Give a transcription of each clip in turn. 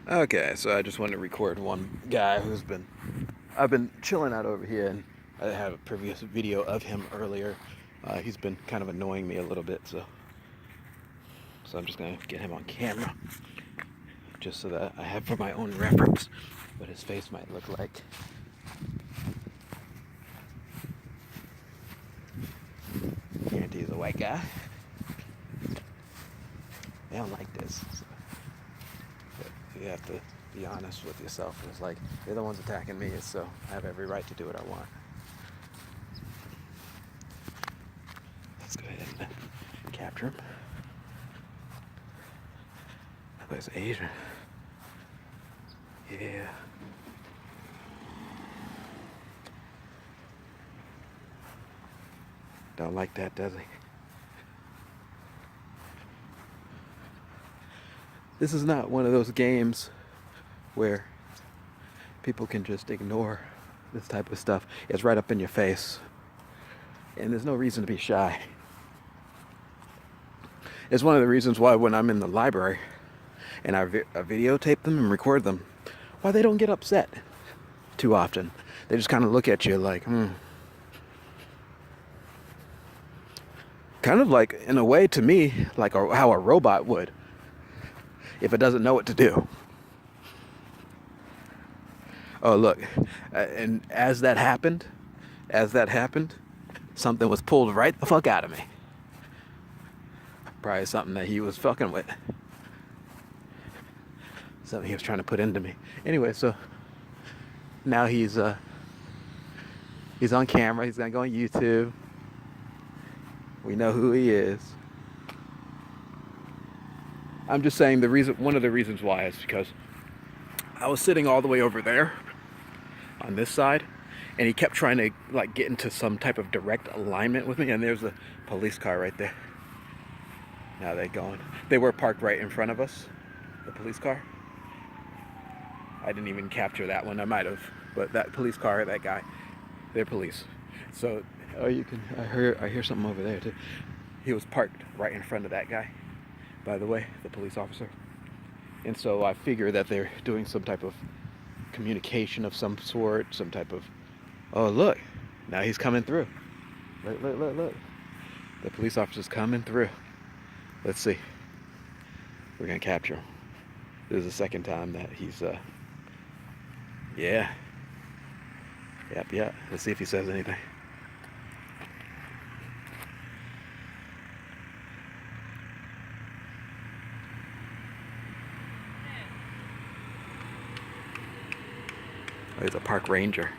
Okay, so I just wanted to record one guy I've been chilling out over here, and I had a previous video of him earlier. He's been kind of annoying me a little bit, so I'm just gonna get him on camera, just so that I have for my own reference what his face might look like. Guarantee he's a white guy. They don't like this. So. But you have to be honest with yourself. It's like, they're the ones attacking me, so I have every right to do what I want. Let's go ahead and capture him. That guy's Asian. Yeah. Don't like that, does he? This is not one of those games where people can just ignore this type of stuff. It's right up in your face. And there's no reason to be shy. It's one of the reasons why when I'm in the library and I videotape them and record them, why they don't get upset too often. They just kind of look at you like, Kind of like, in a way, to me, like how a robot would if it doesn't know what to do. Oh, look. And as that happened, something was pulled right the fuck out of me. Probably something that he was fucking with. Something he was trying to put into me. Anyway, so now he's on camera. He's gonna go on YouTube. We know who he is. I'm just saying one of the reasons why is because I was sitting all the way over there on this side, and he kept trying to like get into some type of direct alignment with me, and there's a police car right there. Now they're going. They were parked right in front of us, the police car. I didn't even capture that one. I might have, but that police car, that guy, they're police. So, I hear something over there too. He was parked right in front of that guy, by the way, the police officer. And so I figure that they're doing some type of communication of some sort, some type of, oh look, now he's coming through. Look. The police officer's coming through. Let's see. We're gonna capture him. This is the second time that he's, yeah. Yep. Let's see if he says anything. Oh, he's a park ranger.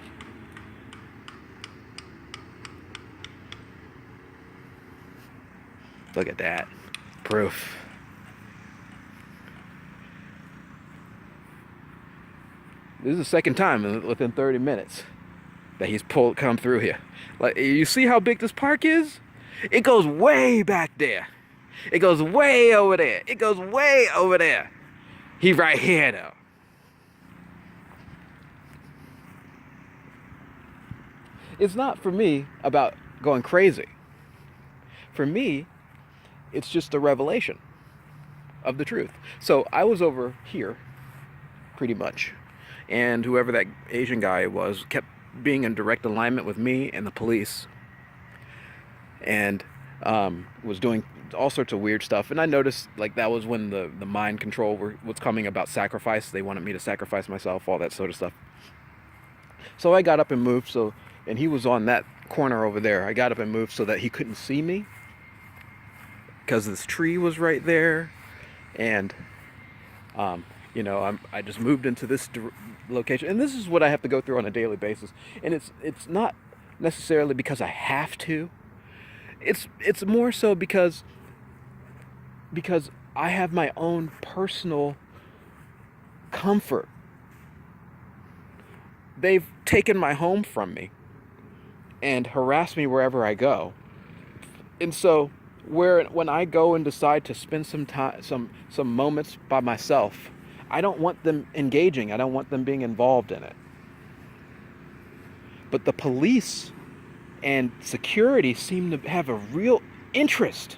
Look at that. Proof. This is the second time within 30 minutes that he's come through here. Like, you see how big this park is? It goes way back there. It goes way over there. It goes way over there. He right here though. It's not for me about going crazy. For me, it's just a revelation of the truth. So I was over here, pretty much, and whoever that Asian guy was kept being in direct alignment with me and the police, and was doing all sorts of weird stuff. And I noticed like that was when the mind control was coming about sacrifice. They wanted me to sacrifice myself, all that sort of stuff. So I got up and moved. And he was on that corner over there. I got up and moved so that he couldn't see me, because this tree was right there. And I just moved into this location, and this is what I have to go through on a daily basis. And it's not necessarily because I have to. It's more so because I have my own personal comfort. They've taken my home from me and harass me wherever I go. And so when I go and decide to spend some time, some moments by myself, I don't want them engaging. I don't want them being involved in it. But the police and security seem to have a real interest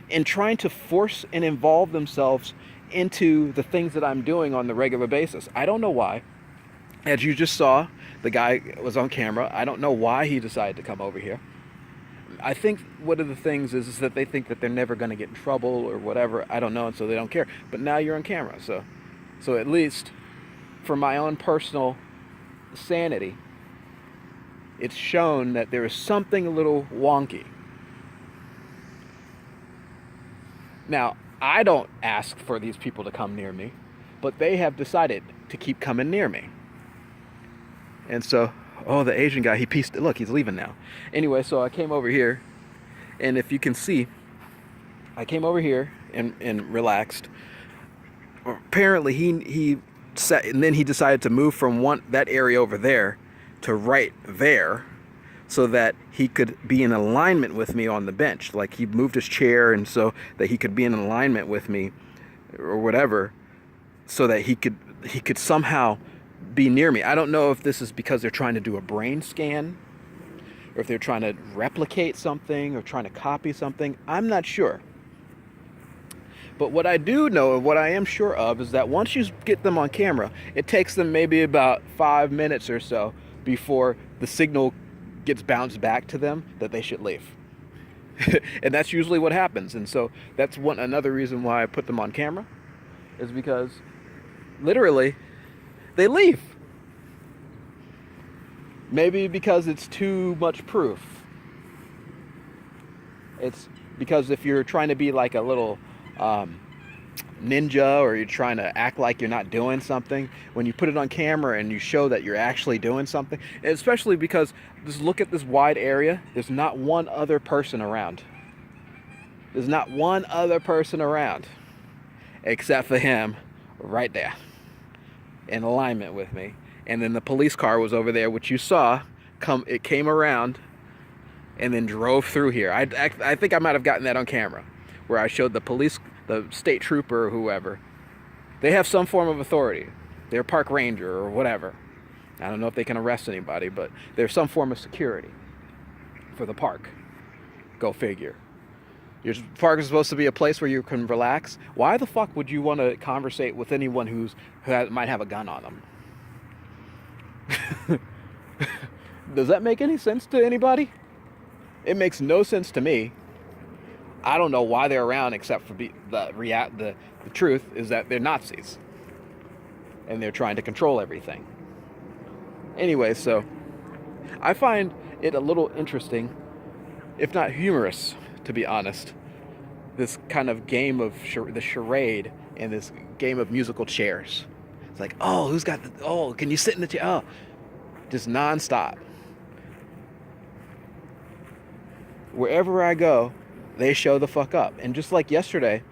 in trying to force and involve themselves into the things that I'm doing on the regular basis. I don't know why. As you just saw, the guy was on camera. I don't know why he decided to come over here. I think one of the things is that they think that they're never going to get in trouble or whatever. I don't know, and so they don't care. But now you're on camera, so at least for my own personal sanity, it's shown that there is something a little wonky. Now, I don't ask for these people to come near me, but they have decided to keep coming near me. And so, oh, the Asian guy, look, he's leaving now. Anyway, so I came over here, and if you can see, I came over here and relaxed. Apparently, he sat, and then he decided to move from that area over there to right there, so that he could be in alignment with me on the bench. Like, he moved his chair, and so that he could be in alignment with me, or whatever, so that he could somehow be near me. I don't know if this is because they're trying to do a brain scan, or if they're trying to replicate something, or trying to copy something. I'm not sure. But what I do know, and what I am sure of, is that once you get them on camera, it takes them maybe about 5 minutes or so before the signal gets bounced back to them that they should leave. And that's usually what happens. And so that's another reason why I put them on camera, is because literally they leave. Maybe because it's too much proof. It's because if you're trying to be like a little ninja, or you're trying to act like you're not doing something, when you put it on camera and you show that you're actually doing something, and especially because just look at this wide area, there's not one other person around. There's not one other person around except for him right there in alignment with me. And then the police car was over there, which you saw it came around and then drove through here. I think I might have gotten that on camera, where I showed the state trooper or whoever. They have some form of authority. They're a park ranger or whatever. I don't know if they can arrest anybody, but there's some form of security for the park. Go figure. Your park is supposed to be a place where you can relax. Why the fuck would you want to conversate with anyone who might have a gun on them? Does that make any sense to anybody? It makes no sense to me. I don't know why they're around, except for the truth is that they're Nazis. And they're trying to control everything. Anyway, so I find it a little interesting, if not humorous, to be honest, this kind of game of the charade and this game of musical chairs. It's like, oh, can you sit in the chair? Oh, just nonstop. Wherever I go, they show the fuck up. And just like yesterday,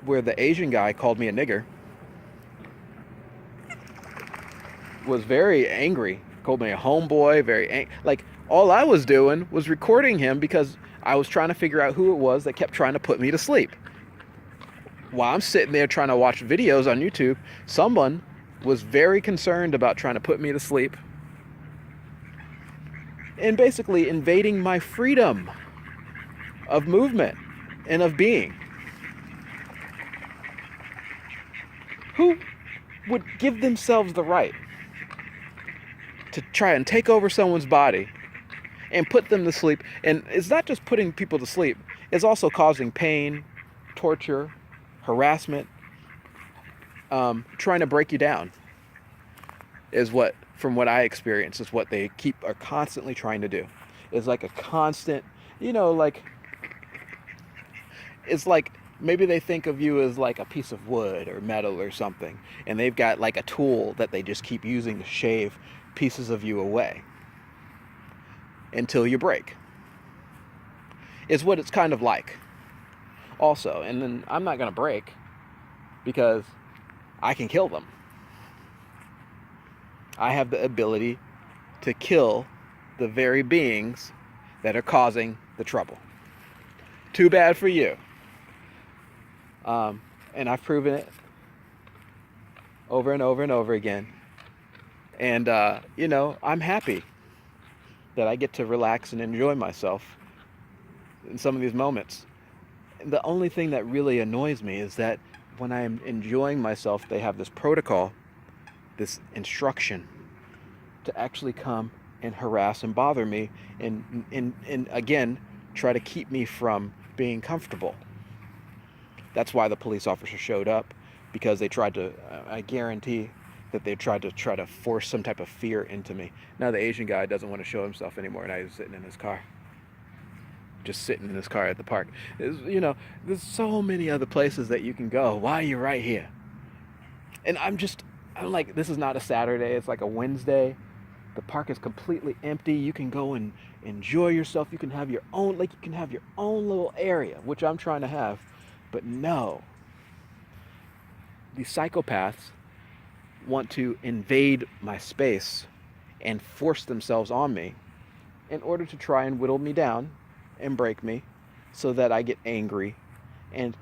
where the Asian guy called me a nigger, was very angry, called me a homeboy, like, all I was doing was recording him because I was trying to figure out who it was that kept trying to put me to sleep. While I'm sitting there trying to watch videos on YouTube, someone was very concerned about trying to put me to sleep and basically invading my freedom of movement and of being. Who would give themselves the right to try and take over someone's body and put them to sleep? And it's not just putting people to sleep, it's also causing pain, torture, harassment, trying to break you down, is what, from what I experience, is what they are constantly trying to do. It's like a constant, like, it's like maybe they think of you as like a piece of wood or metal or something, and they've got like a tool that they just keep using to shave pieces of you away until you break, is what it's kind of like also. And then I'm not going to break because I can kill them. I have the ability to kill the very beings that are causing the trouble. Too bad for you. And I've proven it over and over and over again. And, I'm happy that I get to relax and enjoy myself in some of these moments. And the only thing that really annoys me is that when I am enjoying myself, they have this protocol, this instruction to actually come and harass and bother me and again, try to keep me from being comfortable. That's why the police officer showed up, because they tried to, I guarantee that they tried to force some type of fear into me. Now the Asian guy doesn't want to show himself anymore. Now he's sitting in his car. Just sitting in his car at the park. There's so many other places that you can go. Why are you right here? And I'm like, this is not a Saturday. It's like a Wednesday. The park is completely empty. You can go and enjoy yourself. You can have your own, like you can have your own little area, which I'm trying to have. But no. These psychopaths want to invade my space and force themselves on me in order to try and whittle me down and break me so that I get angry and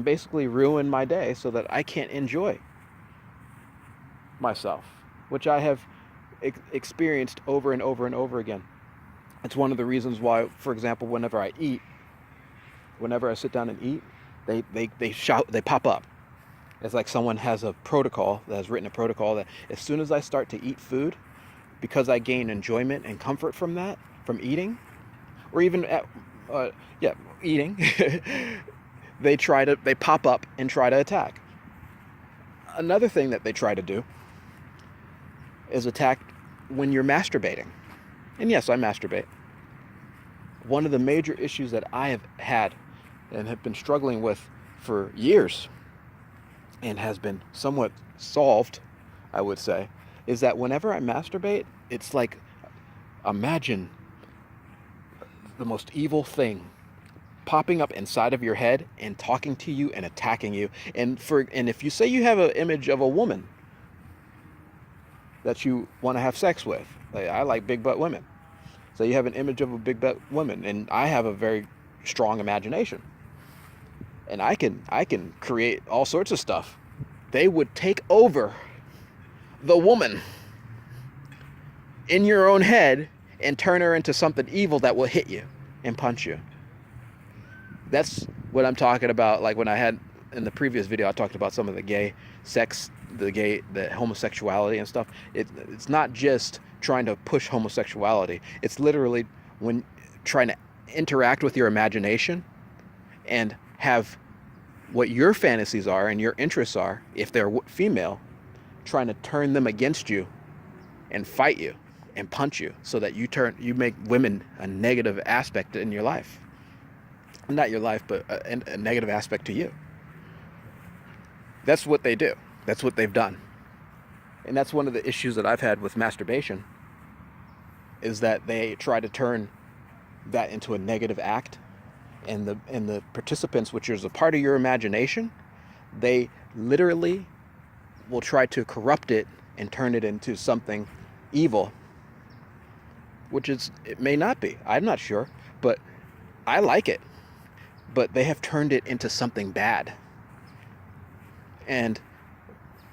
basically ruin my day so that I can't enjoy myself, which I have experienced over and over and over again. It's one of the reasons why, for example, whenever I sit down and eat, they shout, they pop up. It's like someone has a protocol, that has written a protocol that as soon as I start to eat food, because I gain enjoyment and comfort from that, from eating, or even eating, they pop up and try to attack. Another thing that they try to do is attack when you're masturbating. And yes, I masturbate. One of the major issues that I have had and have been struggling with for years, and has been somewhat solved, I would say, is that whenever I masturbate, it's like, imagine the most evil thing popping up inside of your head and talking to you and attacking you. And if you say you have an image of a woman that you want to have sex with, like, I like big butt women. So you have an image of a big butt woman, and I have a very strong imagination. And I can create all sorts of stuff. They would take over the woman in your own head and turn her into something evil that will hit you and punch you. That's what I'm talking about. Like when I had in the previous video, I talked about some of the gay sex, the homosexuality and stuff. It's not just trying to push homosexuality. It's literally when trying to interact with your imagination and have what your fantasies are and your interests are, if they're female, trying to turn them against you and fight you and punch you so that you make women a negative aspect in your life. Not your life, but a negative aspect to you. That's what they do. That's what they've done. And that's one of the issues that I've had with masturbation, is that they try to turn that into a negative act. And the participants, which is a part of your imagination, they literally will try to corrupt it and turn it into something evil, which it may not be. I'm not sure, but I like it. But they have turned it into something bad, and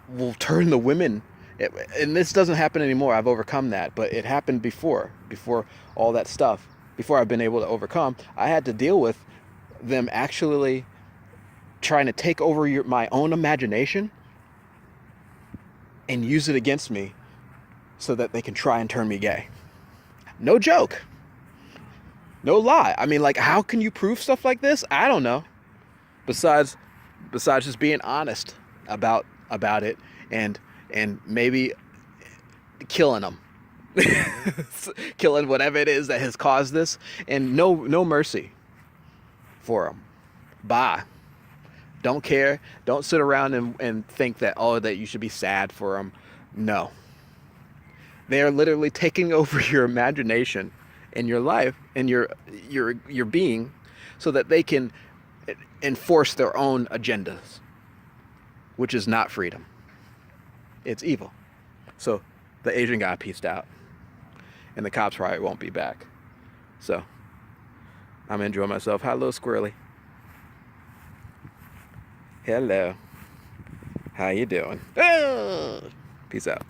will turn the women. And this doesn't happen anymore. I've overcome that, but it happened before all that stuff. Before I've been able to overcome, I had to deal with them actually trying to take over my own imagination and use it against me so that they can try and turn me gay. No joke. No lie. I mean, like, how can you prove stuff like this? I don't know. Besides just being honest about it and maybe killing them. Killing whatever it is that has caused this, and no mercy for them. Bye. Don't care. Don't sit around and think that that you should be sad for them. No. They are literally taking over your imagination and your life and your being so that they can enforce their own agendas, which is not freedom. It's evil. So the Asian guy pieced out, and the cops probably won't be back. So I'm enjoying myself. Hello, Squirrely. Hello. How you doing? Peace out.